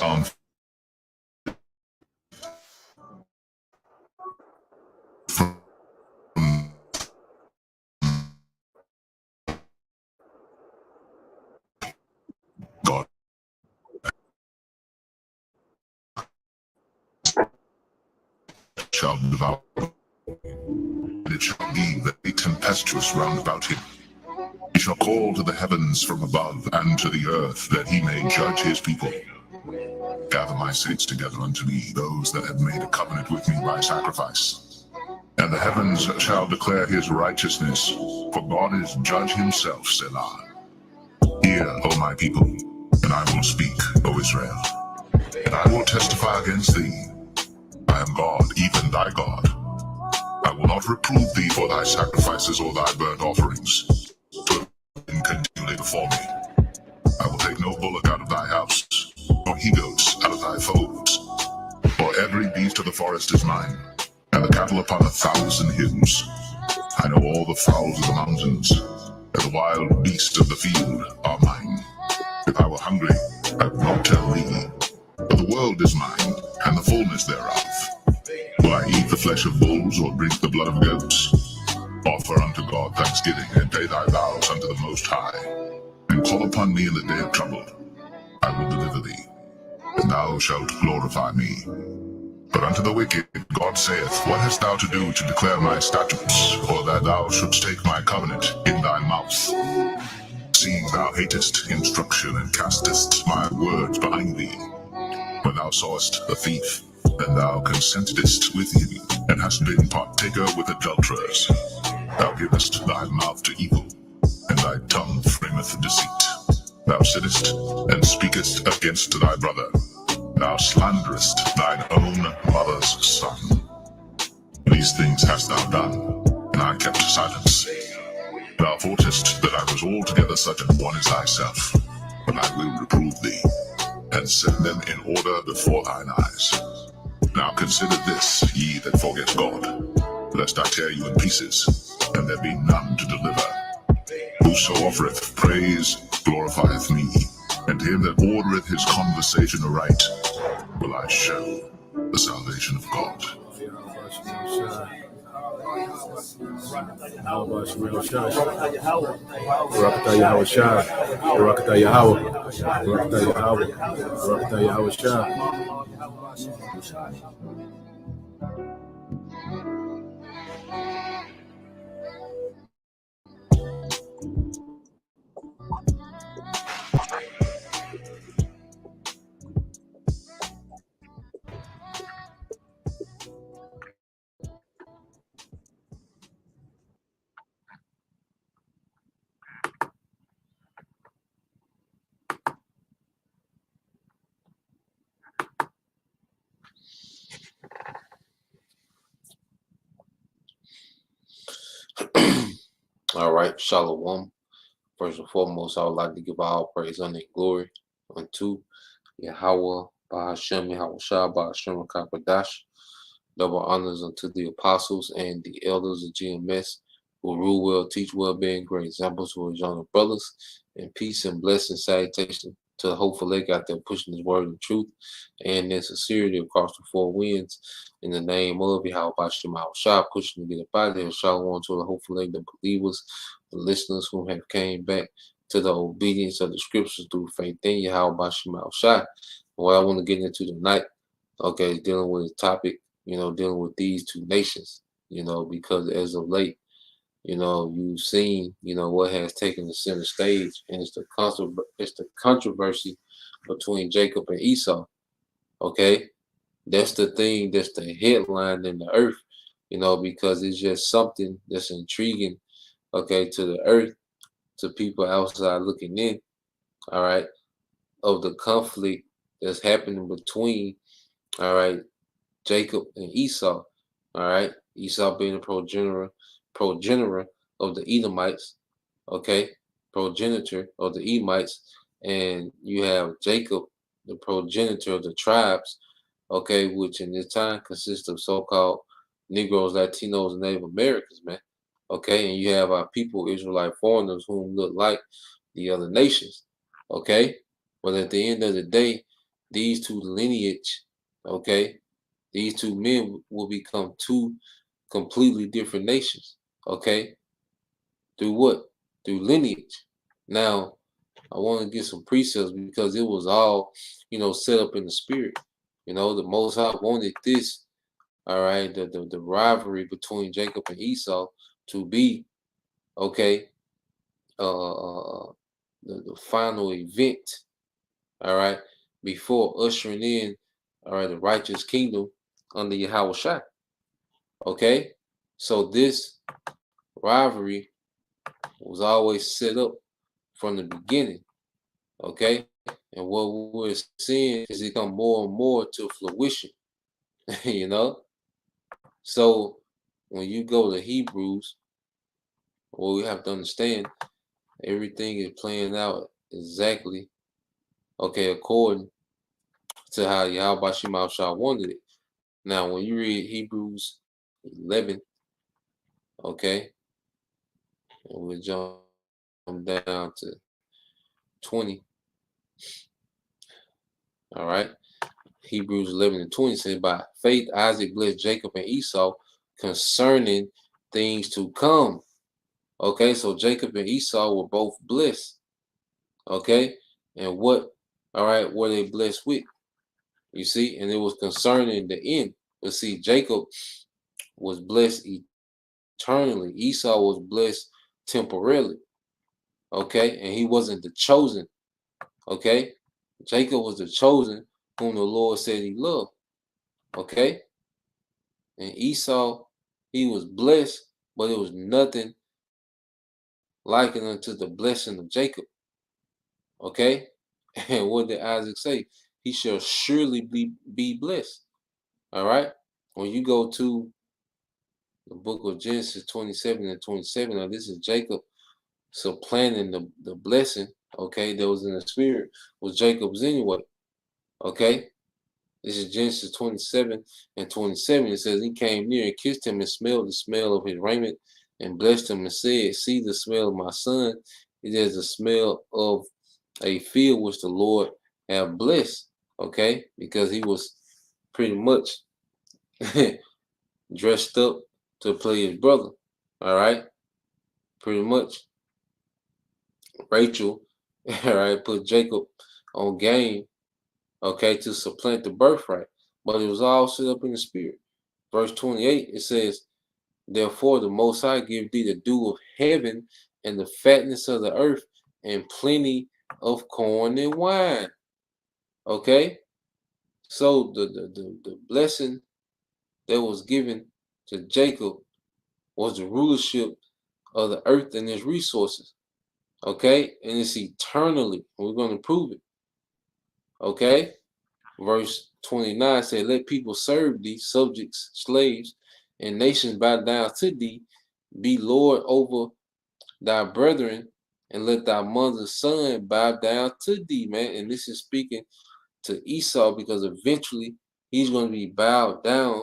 Psalm from God shall devour, and it shall be very tempestuous round about him. He shall call to the heavens from above, and to the earth, that he may judge his people. Gather my saints together unto me, those that have made a covenant with me by sacrifice. And the heavens shall declare his righteousness, for God is judge himself, Selah. Hear, O my people, and I will speak, O Israel, and I will testify against thee. I am God, even thy God. I will not reprove thee for thy sacrifices or thy burnt offerings, to have been continually before me. I will take no bullock out of thy house, nor he-goats out of thy folds. For every beast of the forest is mine, and the cattle upon 1,000 hills. I know all the fowls of the mountains, and the wild beasts of the field are mine. If I were hungry, I would not tell thee, but the world is mine, and the fullness thereof. Will I eat the flesh of bulls, or drink the blood of goats? Offer unto God thanksgiving, and pay thy vows unto the Most High, and call upon me in the day of trouble. I will deliver thee, and thou shalt glorify me. But unto the wicked God saith, What hast thou to do to declare my statutes, or that thou shouldst take my covenant in thy mouth? Seeing thou hatest instruction, and castest my words behind thee. When thou sawest a thief, then thou consentedst with him, and hast been partaker with adulterers. Thou givest thy mouth to evil, and thy tongue frameth deceit. Thou sittest and speakest against thy brother. Thou slanderest thine own mother's son. These things hast thou done, and I kept silence. Thou thoughtest that I was altogether such an one as thyself, but I will reprove thee, and set them in order before thine eyes. Now consider this, ye that forget God, lest I tear you in pieces, and there be none to deliver. Whoso offereth praise glorifieth me, and him that ordereth his conversation aright will I show the salvation of God. All right, Shalom. First and foremost, I would like to give all praise, honor, and glory unto Yahweh, Bahashem, Yahweh Shah, Bahashem, Kakadash. Double honors unto the apostles and the elders of GMS who rule well, teach well, being great examples for his younger brothers. And peace and blessing, salutation to the hopeful leg out there pushing his word and truth and in sincerity across the four winds. In the name of Yahweh Bashem Shah, pushing to get up out of there. Shalom to the hopeful leg, the believers, the listeners who have came back to the obedience of the scriptures through faith in Yahweh Bashem Shah. What I want to get into tonight, okay, dealing with the topic, dealing with these two nations, because as of late, you've seen, what has taken the center stage, and it's the controversy between Jacob and Esau. Okay, that's the thing, that's the headline in the earth, because it's just something that's intriguing, okay, to the earth, to people outside looking in, all right, of the conflict that's happening between, all right, Jacob and Esau, all right, Esau being a progenitor of the Edomites, okay, progenitor of the Edomites, and you have Jacob, the progenitor of the tribes, okay, which in this time consists of so-called Negroes, Latinos, and Native Americans, man, okay, and you have our people, Israelite foreigners, whom look like the other nations, okay, but at the end of the day, these two lineage, okay, these two men will become two completely different nations, okay? Through what? Through lineage. Now, I want to get some precepts because it was all, set up in the spirit. The Most High wanted this, all right, the rivalry between Jacob and Esau to be, okay, the final event, all right, before ushering in, all right, the righteous kingdom under Yahweh Shai. Okay, so this rivalry was always set up from the beginning. Okay, and what we're seeing is it come more and more to fruition. you know, so when you go to Hebrews, what we have to understand, everything is playing out exactly, okay, according to how Yahweh Shema Shah wanted it. Now, when you read Hebrews 11, okay, and we'll jump down to 20, all right. Hebrews 11 and 20 says, by faith Isaac blessed Jacob and Esau concerning things to come. Okay, so Jacob and Esau were both blessed. Okay, and what, all right, were they blessed with? You see, and it was concerning the end. But see, Jacob was blessed eternally. Esau was blessed temporarily. Okay, and he wasn't the chosen. Okay, Jacob was the chosen whom the Lord said he loved. Okay, and Esau, he was blessed, but it was nothing likened unto the blessing of Jacob. Okay, and what did Isaac say? He shall surely be blessed. All right, when you go to the book of Genesis 27 and 27, now this is Jacob supplanting the blessing, okay, that was in the spirit, was Jacob's anyway. Okay, this is Genesis 27 and 27. It says, he came near and kissed him and smelled the smell of his raiment and blessed him and said, see the smell of my son. It is the smell of a field which the Lord have blessed. Okay, because he was pretty much dressed up to play his brother. All right, pretty much. Rachel, all right, put Jacob on game, okay, to supplant the birthright. But it was all set up in the spirit. Verse 28, it says, therefore the Most High give thee the dew of heaven and the fatness of the earth and plenty of corn and wine. Okay? So the blessing that was given to Jacob was the rulership of the earth and its resources. Okay? And it's eternally. We're going to prove it. Okay? Verse 29 said, let people serve thee, subjects, slaves, and nations bow down to thee. Be Lord over thy brethren, and let thy mother's son bow down to thee, man. And this is speaking to Esau because eventually he's going to be bowed down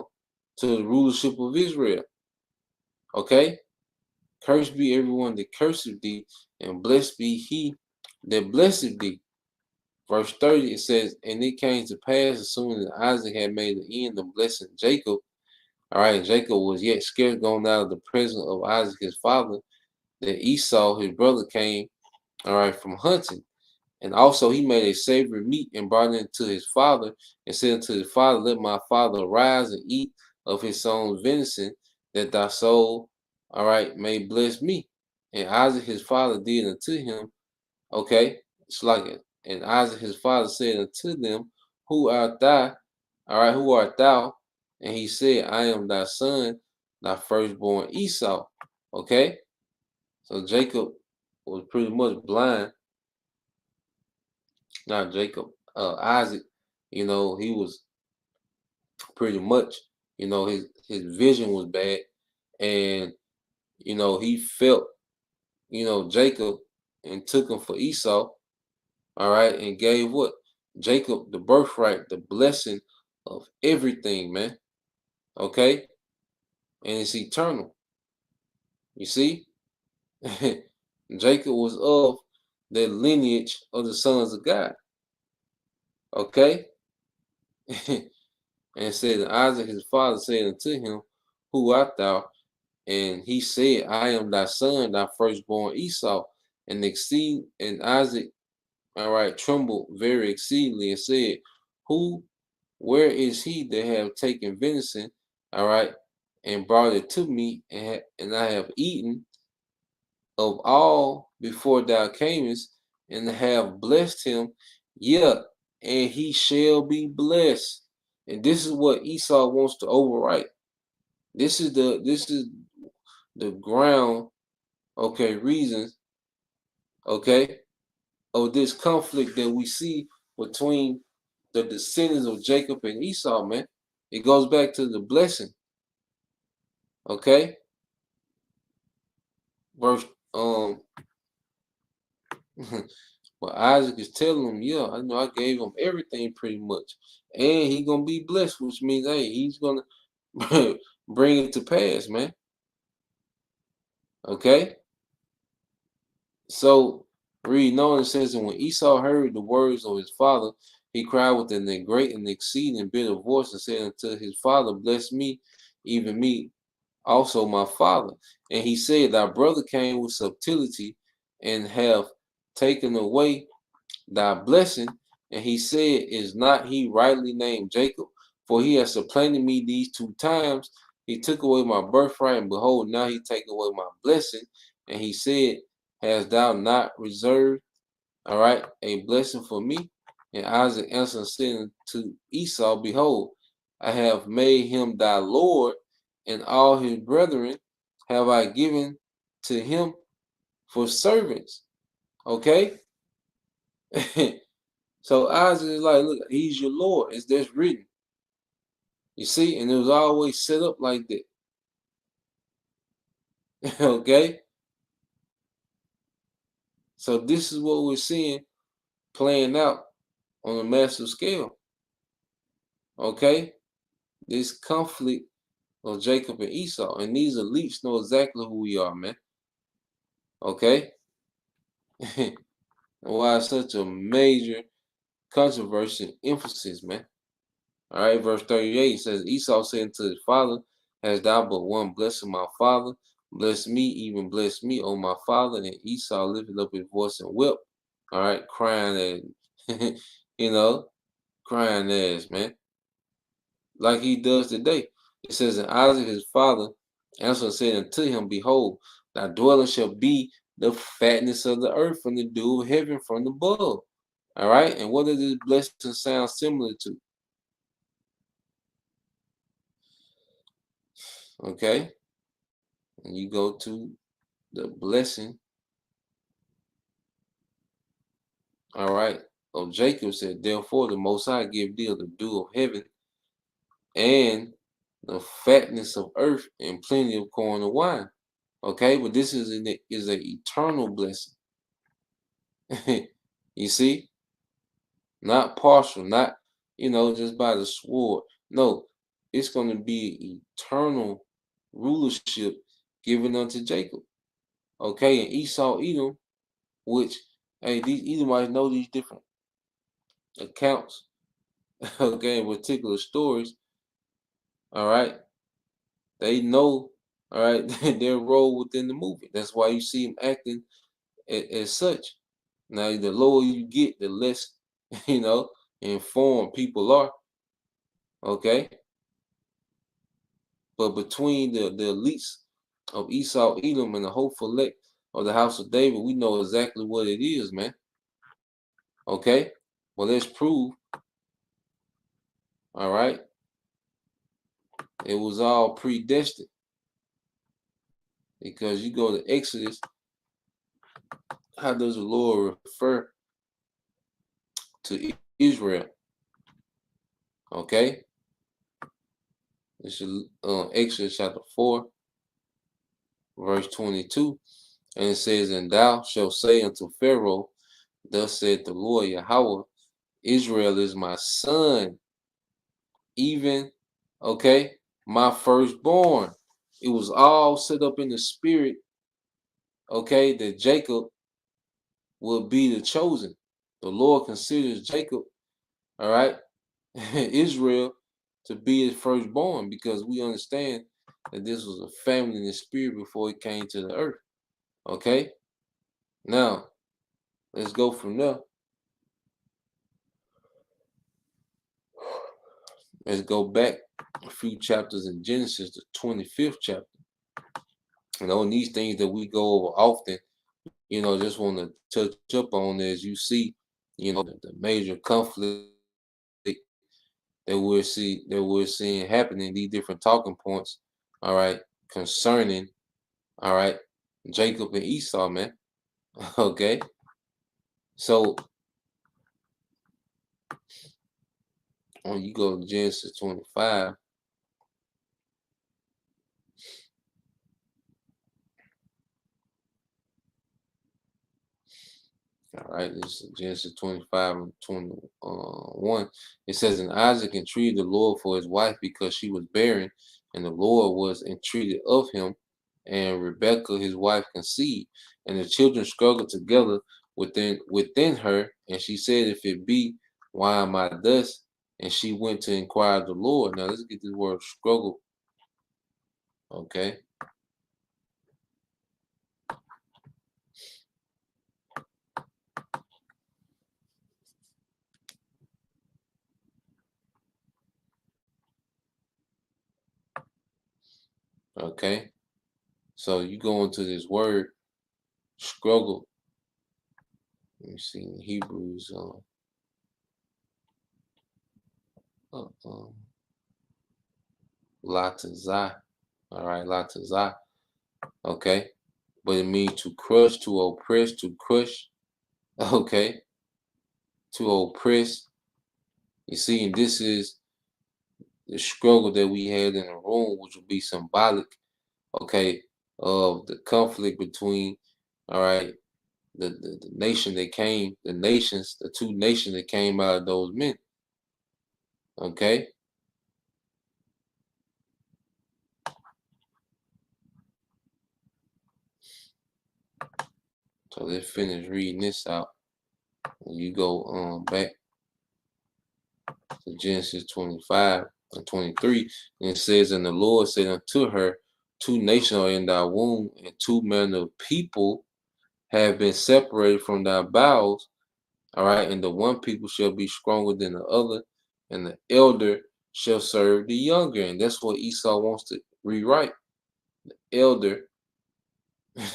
to the rulership of Israel. Okay? Cursed be everyone that curseth thee, and blessed be he that blesseth thee. Verse 30, it says, and it came to pass as soon as Isaac had made the end of blessing Jacob. All right, Jacob was yet scarce gone out of the presence of Isaac his father, that Esau his brother came, all right, from hunting. And also he made a savory meat and brought it to his father and said unto his father, let my father arise and eat of his son's venison, that thy soul, all right, may bless me. And Isaac his father did unto him, okay, it's like it. And Isaac his father said unto them, who art thou? All right, who art thou? And he said, I am thy son, thy firstborn Esau. Okay, so Jacob was pretty much blind. Not Jacob, Isaac. He was pretty much, his vision was bad, and he felt, Jacob and took him for Esau. All right, and gave what? Jacob the birthright, the blessing of everything, man. Okay, and it's eternal. You see, Jacob was of the lineage of the sons of God. Okay, And said, Isaac his father said unto him, Who art thou? And he said, I am thy son, thy firstborn Esau. And Isaac, all right, trembled very exceedingly and said, where is he that have taken venison, all right, and brought it to me, and I have eaten of all before thou camest, and have blessed him, yeah, and he shall be blessed. And this is what Esau wants to overwrite. This is the ground, okay, reasons, okay, of this conflict that we see between the descendants of Jacob and Esau, man. It goes back to the blessing, okay? Verse well, Isaac is telling him, yeah, I know I gave him everything pretty much. And he gonna be blessed, which means hey, he's gonna bring it to pass, man. Okay? So reading on, it says, and when Esau heard the words of his father, he cried with a great and exceeding bitter voice and said unto his father, Bless me, even me also my father. And he said, Thy brother came with subtlety and have taken away thy blessing. And he said, Is not he rightly named Jacob? For he has supplanted me these 2 times. He took away my birthright, and behold, now he take away my blessing. And he said, Hast thou not reserved, all right, a blessing for me? And Isaac answered and said to Esau, Behold, I have made him thy Lord, and all his brethren have I given to him for servants. Okay? So Isaac is like, look, he's your Lord. It's that's written. You see, and it was always set up like that. Okay? So this is what we're seeing playing out on a massive scale. Okay? This conflict of Jacob and Esau. And these elites know exactly who we are, man. Okay? And why it's such a major controversy and emphasis, man. All right, verse 38 says, Esau said unto his father, Hast thou but one blessing, my father? Bless me, even bless me, O my father. And Esau lifted up his voice and wept. All right, crying at, crying ass, man, like he does today. It says, And Isaac his father answered and said unto him, Behold, thy dwelling shall be the fatness of the earth and the dew of heaven from above. All right, and what does this blessing sound similar to? Okay, and you go to the blessing, all right, of Jacob said, Therefore the Most High give thee of the dew of heaven and the fatness of earth and plenty of corn and wine. Okay, but this is an eternal blessing. You see, not partial, not just by the sword. No, it's going to be eternal rulership given unto Jacob. Okay, and Esau, Edom, which hey, these Edomites know these different accounts, okay, in particular stories, all right, they know, all right, their role within the movie. That's why you see them acting as such. Now, the lower you get, the less, informed people are, okay? But between the elites of Esau, Edom, and the hopeful elect of the house of David, we know exactly what it is, man, okay? Well, let's prove, all right, it was all predestined. Because you go to Exodus, how does the Lord refer to Israel? Okay, this is Exodus chapter 4, verse 22, and it says, And thou shalt say unto Pharaoh, Thus said the Lord Yahweh, Israel is my son, even, okay, my firstborn. It was all set up in the spirit, okay, that Jacob will be the chosen. The Lord considers Jacob, all right, Israel to be his firstborn, because we understand that this was a family in the spirit before it came to the earth. Okay, now let's go from there. Let's go back a few chapters in Genesis, the 25th chapter. And on these things that we go over often, just want to touch up on as you see, the major conflict that we're seeing happening, these different talking points, all right, concerning, all right, Jacob and Esau, man. Okay. So when you go to Genesis 25, all right, this is Genesis 25 and 21. It says, and Isaac entreated the Lord for his wife because she was barren, and the Lord was entreated of him, and Rebekah his wife conceived, and the children struggled together within her, and she said, if it be, why am I thus? And she went to inquire of the Lord. Now let's get this word struggle. Okay. Okay. So you go into this word struggle. Let me see in Hebrews. Latazah. All right, latazah. Okay. But it means to crush, to oppress, to crush. Okay. To oppress. You see, and this is the struggle that we had in the room, which would be symbolic, okay, of the conflict between, all right, the nation that came, the nations, the two nations that came out of those men. Okay. So let's finish reading this out. You go back to Genesis 25 and 23, and it says, and the Lord said unto her, two nations are in thy womb, and two manner of people have been separated from thy bowels. All right, and the one people shall be stronger than the other, and the elder shall serve the younger. And that's what Esau wants to rewrite. The elder,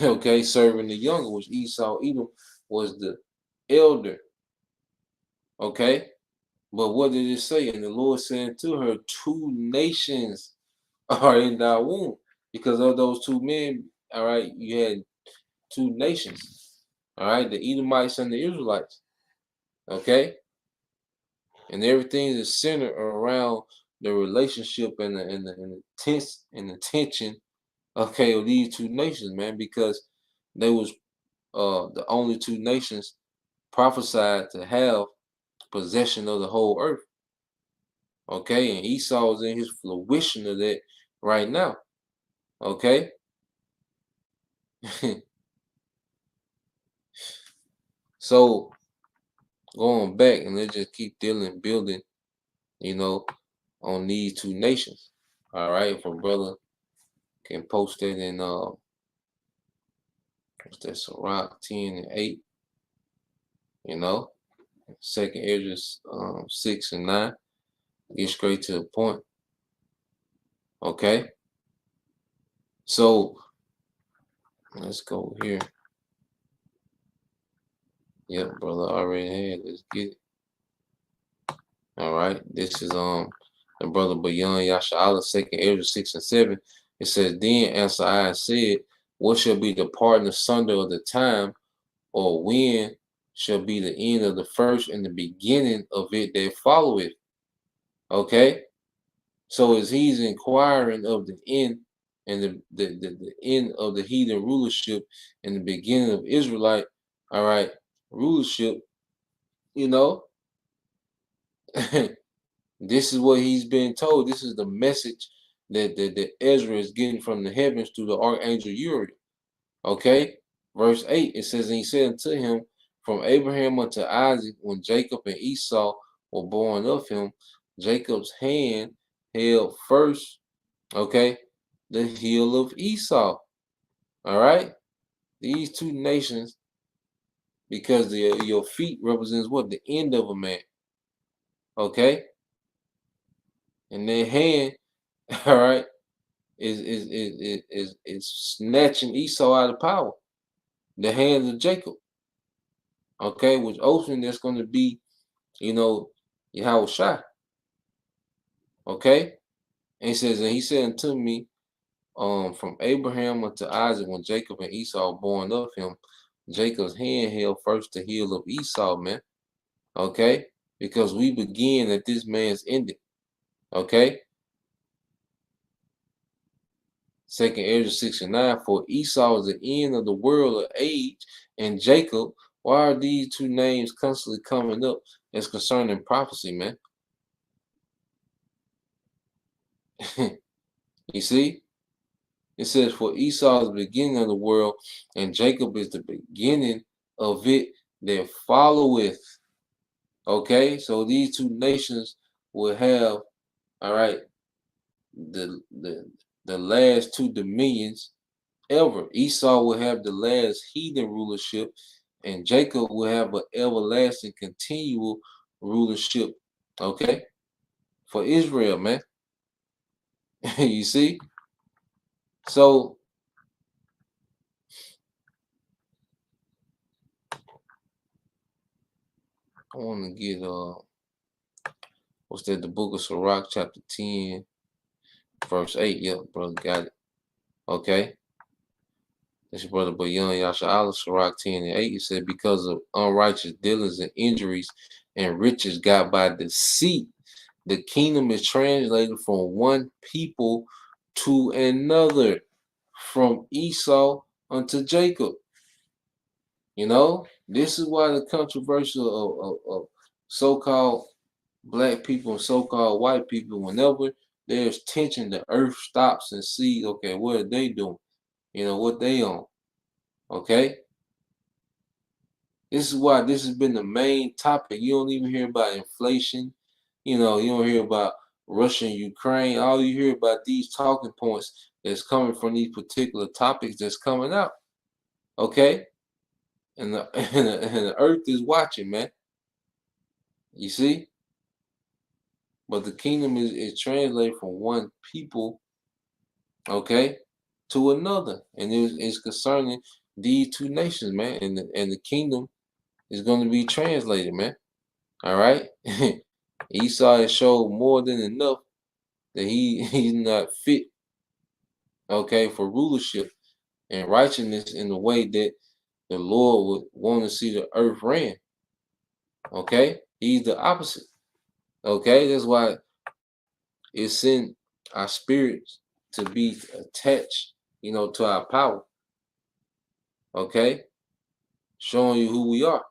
okay, serving the younger, which Esau, Edom, was the elder. Okay. But what did it say? And the Lord said to her, two nations are in thy womb. Because of those two men, all right, you had two nations. All right, the Edomites and the Israelites. Okay. And everything is centered around the relationship and the tension, okay, of these two nations, man, because they was the only two nations prophesied to have possession of the whole earth. Okay, and Esau is in his fruition of that right now. Okay. So going back, and let's just keep building, on these two nations. All right, if a brother can post that in what's that, Sirach 10 and 8, Second Ezra 6 and 9. Get straight to the point. Okay. So let's go here. Yep, brother already had. Let's get it. All right. This is the brother Bayan Yasha'Allah, Second Ezra 6 and 7. It says, then answer I said, what shall be the part asunder of the time, or when shall be the end of the first and the beginning of it that followeth? Okay. So as he's inquiring of the end and the end of the heathen rulership and the beginning of Israelite, all right, rulership, this is what he's been told. This is the message that Ezra is getting from the heavens through the archangel Uriel. Okay, verse 8, it says, and he said unto him, from Abraham unto Isaac, when Jacob and Esau were born of him, Jacob's hand held first, okay, the heel of Esau. All right, these two nations, because your feet represents what? The end of a man, okay, and their hand, all right, is snatching Esau out of power. The hands of Jacob, okay, which ultimately that's going to be, Yahweh Shai, okay, and he said unto me, from Abraham unto Isaac, when Jacob and Esau were born of him, Jacob's hand held first the heel of Esau, man. Okay? Because we begin at this man's ending. Okay? 2nd Ezra 6:9, for Esau is the end of the world of age, and Jacob, why are these two names constantly coming up as concerning prophecy, man? You see? It says, for Esau is the beginning of the world, and Jacob is the beginning of it that followeth. Okay, so these two nations will have, all right, the last two dominions ever. Esau will have the last heathen rulership, and Jacob will have an everlasting, continual rulership. Okay, for Israel, man. You see, so I want to get what's that? The book of Sirach, chapter 10, verse 8. Yep, brother, got it. Okay. This your brother Bayan Yasha Allah, Sirach 10 and 8. It said, because of unrighteous dealings and injuries and riches got by deceit, the kingdom is translated from one people to another, from Esau unto Jacob. This is why the controversy of so-called black people and so-called white people, whenever there's tension, the earth stops and sees, okay, what are they doing? What they on. Okay? This is why this has been the main topic. You don't even hear about inflation. You don't hear about Russia and Ukraine. All you hear about these talking points that's coming from these particular topics that's coming out. Okay? And the, and the earth is watching, man. You see? But the kingdom is translated from one people, okay, to another. And it's concerning these two nations, man. And the kingdom is going to be translated, man. All right? Esau has showed more than enough that he's not fit, okay, for rulership and righteousness in the way that the Lord would want to see the earth ran. Okay? He's the opposite. Okay? That's why it's in our spirits to be attached, to our power. Okay? Showing you who we are.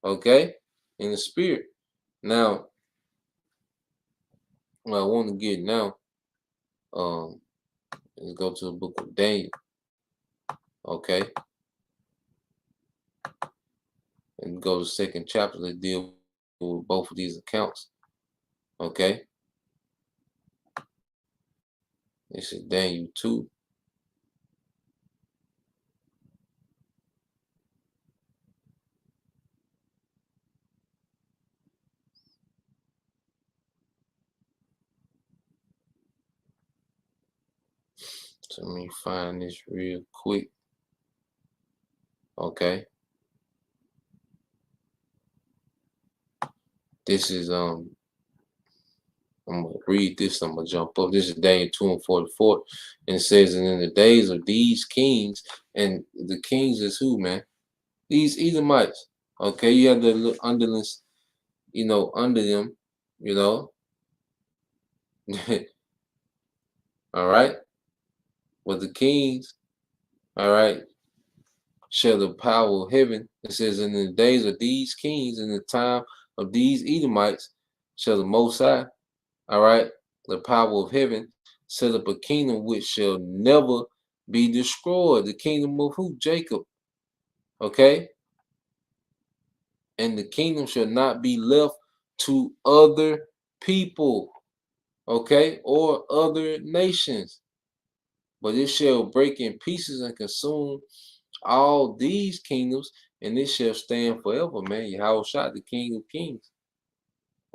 Okay? In the spirit. Now, what I want to get now, let's go to the book of Daniel. Okay? And go to the 2nd chapter that deal with both of these accounts. Okay? This is Daniel 2. So let me find this real quick. Okay. This is I'm gonna read this. I'm gonna jump up. This is Daniel 2 and 44. And it says, and in the days of these kings, and the kings is who, man? These Edomites. Okay, you have the little underlings, under them, all right. But the kings, all right, shall the power of heaven. It says, in the days of these kings, in the time of these Edomites, shall the Most High, all right, the power of heaven, set up a kingdom which shall never be destroyed. The kingdom of who? Jacob. Okay? And the kingdom shall not be left to other people, okay, or other nations. But it shall break in pieces and consume all these kingdoms, and it shall stand forever, man. Yahweh Shah, the King of Kings,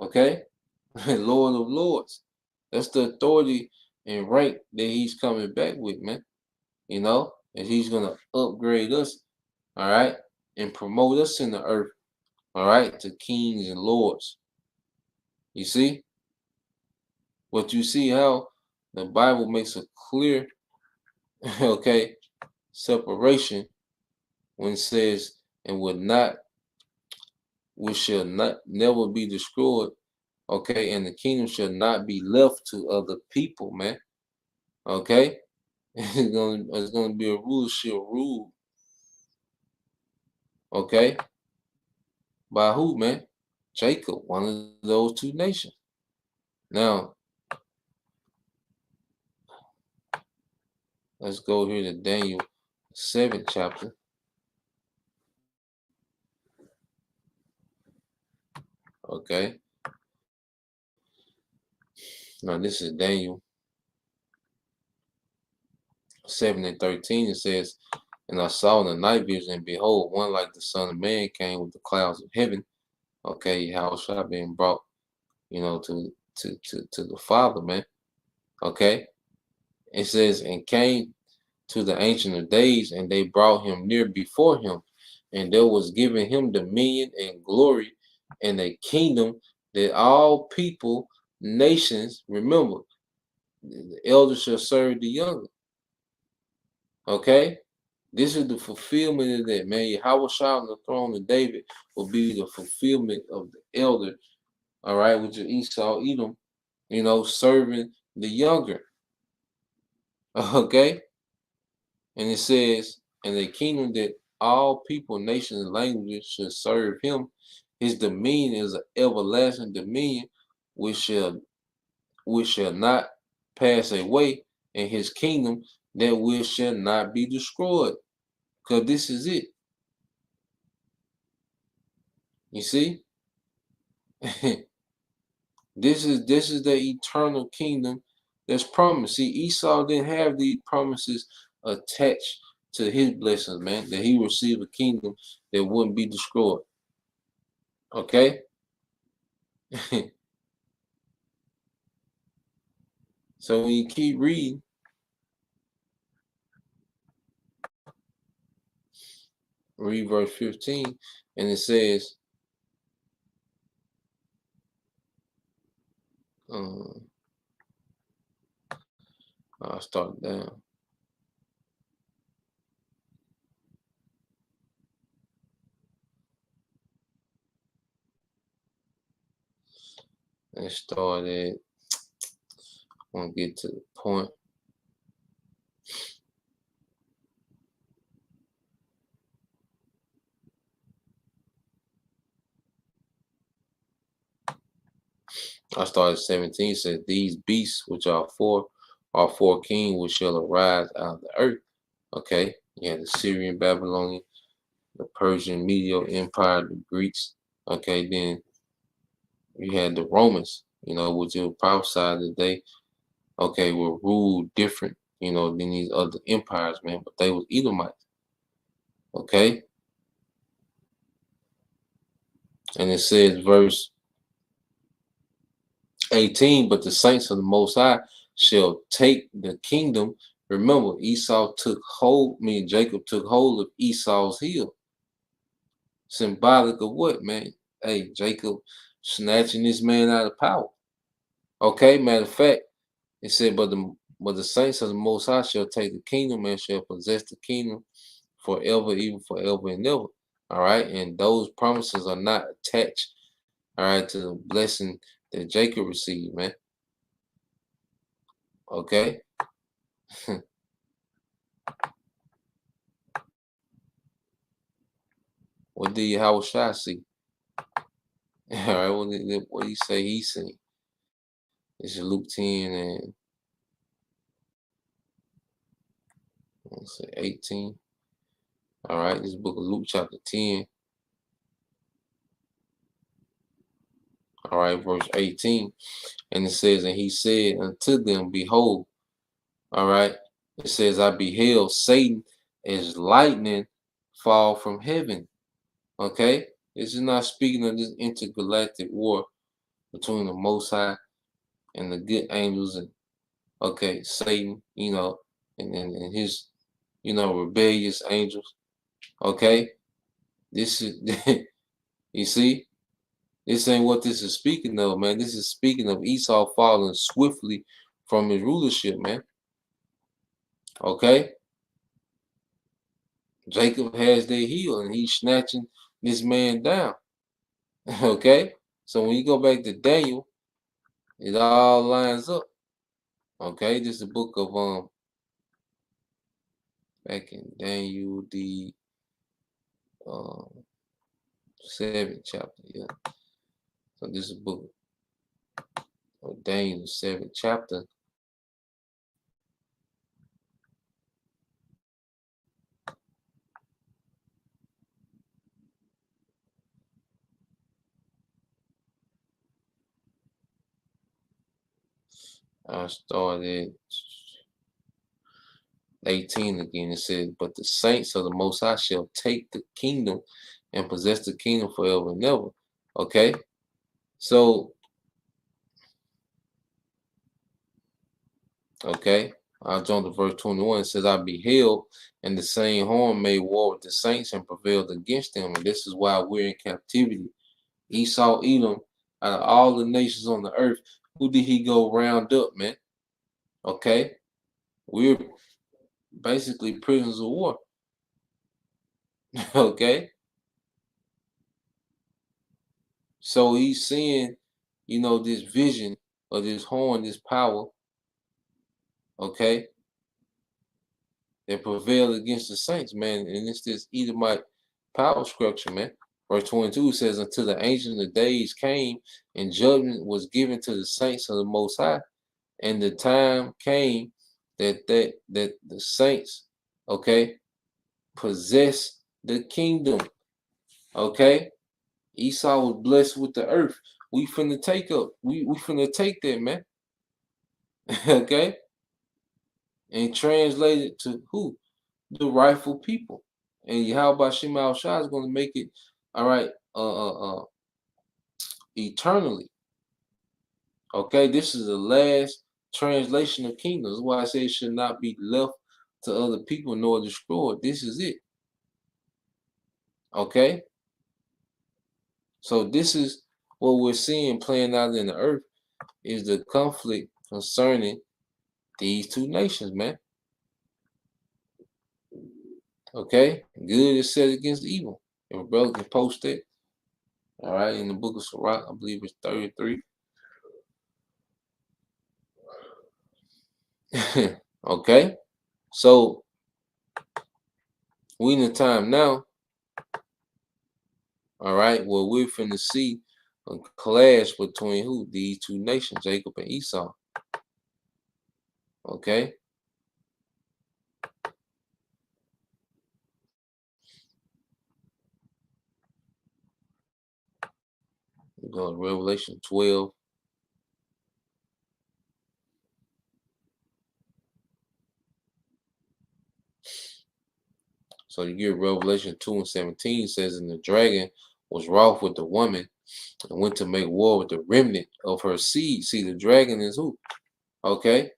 okay, Lord of Lords. That's the authority and rank that he's coming back with, man. You know, and he's gonna upgrade us, all right, and promote us in the earth, all right, to kings and lords. You see? But you see how the Bible makes a clear, okay, separation when it says, and we shall not never be destroyed, okay, and the kingdom shall not be left to other people, man. Okay? It's gonna be a rule shall rule, okay? By who, man? Jacob, one of those two nations. Now, let's go here to Daniel 7th chapter. Okay. Now this is Daniel 7 and 13. It says, and I saw in the night vision, and behold, one like the Son of Man came with the clouds of heaven. Okay, how shall I being brought, to the Father, man. Okay. It says, and came to the Ancient of Days, and they brought him near before him, and there was given him dominion and glory and a kingdom that all people, nations, remember, the elder shall serve the younger. Okay? This is the fulfillment of that, man. Yahweh Shah on the throne of David will be the fulfillment of the elder, all right, which is Esau, Edom, serving the younger. Okay? And it says, and a kingdom that all people, nations, and languages should serve him. His dominion is an everlasting dominion which shall not pass away, and his kingdom that which shall not be destroyed. Because this is it. You see? This is the eternal kingdom that's promised. See, Esau didn't have these promises attached to his blessings, man, that he received a kingdom that wouldn't be destroyed. Okay? So when you keep reading, read verse 15, and it says, I'll start down. And started. I want to get to the point. I started 17. Said, these beasts which are four kings which shall arise out of the earth. Okay, you had the Syrian, Babylonian, the Persian, Medio Empire, the Greeks. Okay, then you had the Romans, which were prophesied that they, okay, were ruled different, than these other empires, man, but they was Edomites. Okay, and it says verse 18, but the saints of the Most High shall take the kingdom. Remember, Jacob took hold of Esau's heel. Symbolic of what, man? Hey, Jacob snatching this man out of power. Okay, matter of fact, it said, but the saints of the Most High shall take the kingdom and shall possess the kingdom forever, even forever and ever. All right, and those promises are not attached, all right, to the blessing that Jacob received, man. Okay. What did Yahweh Shai see? All right, what did he say he seen? This is Luke 10 and let's say 18. All right, this book of Luke chapter 10. All right, verse 18. And it says, and he said unto them, behold, all right, it says, I beheld Satan as lightning fall from heaven. Okay, this is not speaking of this intergalactic war between the Most High and the good angels and okay, Satan, and his, rebellious angels. Okay, this is you see, this ain't what this is speaking of, man. This is speaking of Esau falling swiftly from his rulership, man. Okay, Jacob has their heel and he's snatching this man down. Okay, so when you go back to Daniel, it all lines up. Okay, this is the book of back in Daniel the um 7th chapter, yeah. So this is the book of Daniel, the 7th chapter. I started 18 again. It says, but the saints of the Most High shall take the kingdom and possess the kingdom forever and ever. Okay, so okay, I'll jump to verse 21. It says, I beheld, and the same horn made war with the saints and prevailed against them. And this is why we're in captivity. Esau, Edom, out of all the nations on the earth, who did he go round up, man? Okay, we're basically prisoners of war. Okay, so he's seeing, this vision of this horn, this power, okay, that prevailed against the saints, man. And it's this Edomite power structure, man. Verse 22 says, until the ancient of days came and judgment was given to the saints of the Most High, and the time came that the saints, okay, possess the kingdom. Okay, Esau was blessed with the earth. We finna take up. We finna take that, man. Okay, and translate it to who? The rightful people. And how about Shema Shah is going to make it all right, eternally. Okay, this is the last translation of kingdoms. That's why I say it should not be left to other people nor destroyed. This is it. Okay, so this is what we're seeing playing out in the earth is the conflict concerning these two nations, man. Okay, good is set against evil. If a brother can post it, all right, in the book of Sirach, I believe it's 33. Okay, so we in the time now, all right, where we're finna see a clash between who? These two nations, Jacob and Esau. Okay. We go to Revelation 12. So you get Revelation 2 and 17 says, and the dragon was wroth with the woman and went to make war with the remnant of her seed. See, the dragon is who? Okay.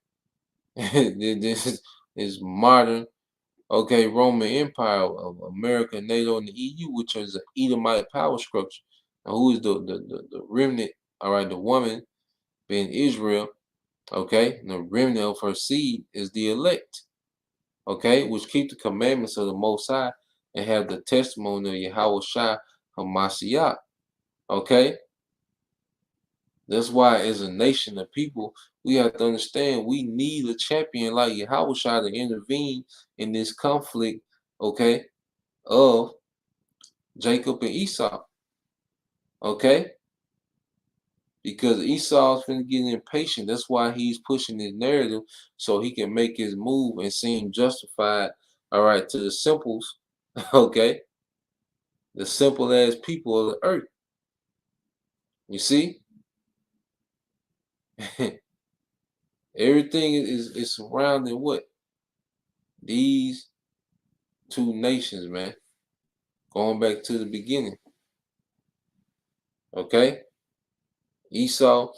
This is modern, okay, Roman Empire of America, NATO, and the EU, which is an Edomite power structure. And who is the remnant? All right, the woman being Israel, okay, and the remnant of her seed is the elect, okay, which keep the commandments of the Most High and have the testimony of Yahweh Shai Hamashiach, okay. That's why, as a nation of people, we have to understand we need a champion like Yahweh Shai to intervene in this conflict, okay, of Jacob and Esau, okay? Because Esau's been getting impatient. That's why he's pushing his narrative so he can make his move and seem justified, all right, to the simples, okay? The simple as people of the earth. You see? Everything is surrounding what? These two nations, man. Going back to the beginning. Okay? Esau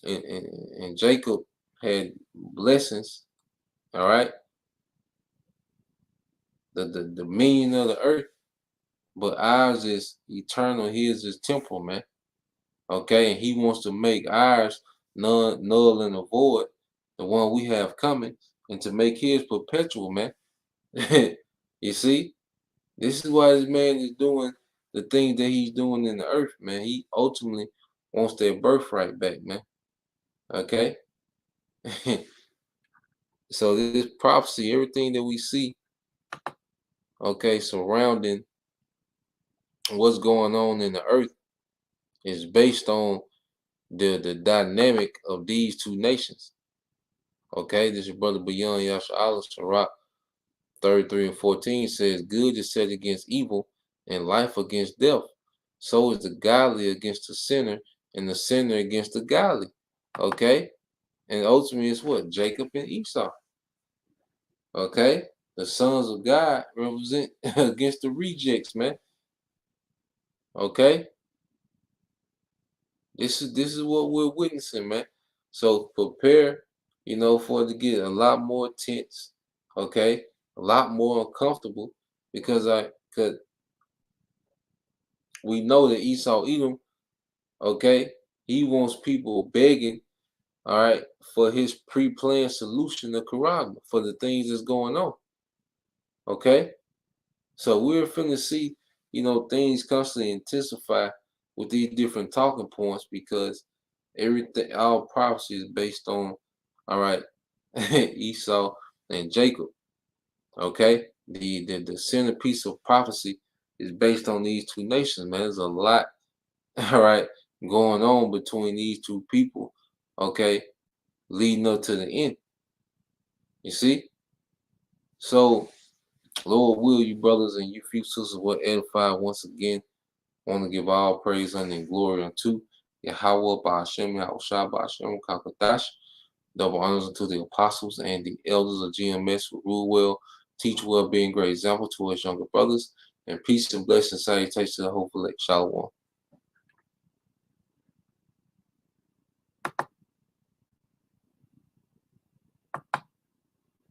and Jacob had blessings. All right. The dominion of the earth, but ours is eternal, his is temporal, man. Okay, and he wants to make ours null and void, the one we have coming, and to make his perpetual, man. You see, this is why this man is doing the things that he's doing in the earth, man. He ultimately wants their birthright back, man. Okay. So this prophecy, everything that we see, okay, surrounding what's going on in the earth is based on the dynamic of these two nations. Okay, this is your brother Bayan Yasha Allah Sirach 33 and 14 says, good is set against evil and life against death. So is the godly against the sinner and the sinner against the godly. Okay, and ultimately it's what? Jacob and Esau. Okay, the sons of God represent against the rejects, man. Okay, this is what we're witnessing, man. So prepare, for it to get a lot more tense, okay, a lot more uncomfortable, because we know that Esau Edom, okay, he wants people begging, all right, for his pre-planned solution to Quran, for the things that's going on. Okay, so we're finna see, things constantly intensify with these different talking points, because everything, all prophecy is based on, all right, Esau and Jacob. Okay, the centerpiece of prophecy is based on these two nations, man. There's a lot, all right, going on between these two people. Okay, leading up to the end. You see, so Lord will, you brothers and you few sisters will edify once again. Want to give all praise and glory unto Yahweh, Ba'ashem, Yahushua, Ba'ashem, Kakadash. Double honors unto the apostles and the elders of GMS who rule well, teach well, being great example to us younger brothers. And peace and blessings, salutations to the hopeful elect. Shalom.